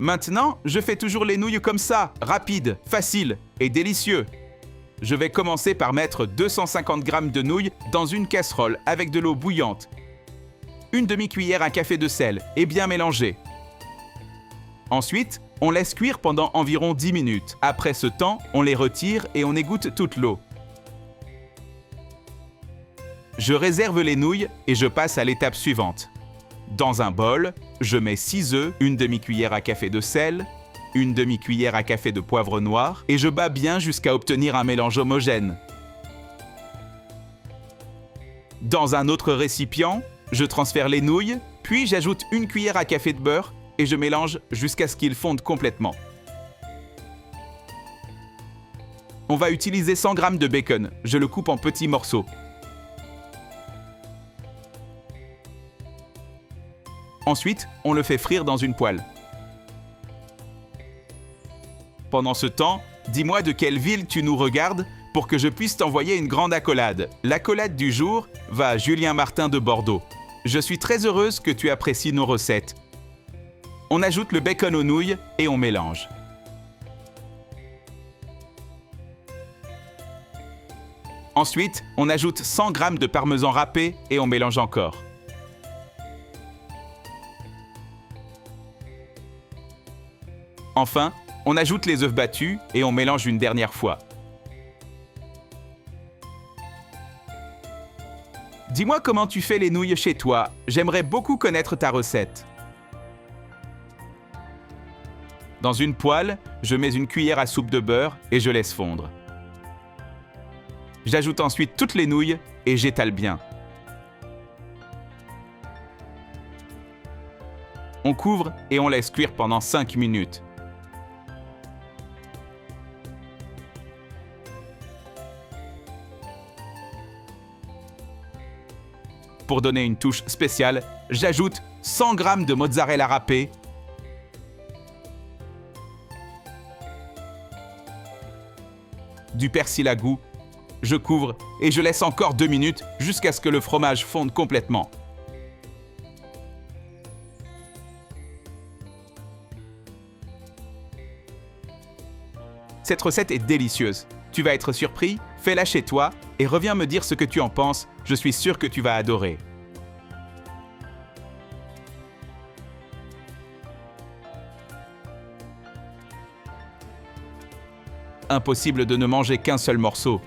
Maintenant, je fais toujours les nouilles comme ça, rapide, facile et délicieux. Je vais commencer par mettre 250 g de nouilles dans une casserole avec de l'eau bouillante. Une demi-cuillère à café de sel et bien mélanger. Ensuite, on laisse cuire pendant environ 10 minutes. Après ce temps, on les retire et on égoutte toute l'eau. Je réserve les nouilles et je passe à l'étape suivante. Dans un bol, je mets 6 œufs, une demi-cuillère à café de sel, une demi-cuillère à café de poivre noir et je bats bien jusqu'à obtenir un mélange homogène. Dans un autre récipient, je transfère les nouilles, puis j'ajoute une cuillère à café de beurre et je mélange jusqu'à ce qu'ils fondent complètement. On va utiliser 100 g de bacon, je le coupe en petits morceaux. Ensuite, on le fait frire dans une poêle. Pendant ce temps, dis-moi de quelle ville tu nous regardes pour que je puisse t'envoyer une grande accolade. L'accolade du jour va à Julien Martin de Bordeaux. Je suis très heureuse que tu apprécies nos recettes. On ajoute le bacon aux nouilles et on mélange. Ensuite, on ajoute 100 g de parmesan râpé et on mélange encore. Enfin, on ajoute les œufs battus et on mélange une dernière fois. Dis-moi comment tu fais les nouilles chez toi. J'aimerais beaucoup connaître ta recette. Dans une poêle, je mets une cuillère à soupe de beurre et je laisse fondre. J'ajoute ensuite toutes les nouilles et j'étale bien. On couvre et on laisse cuire pendant 5 minutes. Pour donner une touche spéciale, j'ajoute 100 g de mozzarella râpée, du persil à goût, je couvre et je laisse encore 2 minutes jusqu'à ce que le fromage fonde complètement. Cette recette est délicieuse. Tu vas être surpris, fais-la chez toi et reviens me dire ce que tu en penses. Je suis sûr que tu vas adorer. Impossible de ne manger qu'un seul morceau.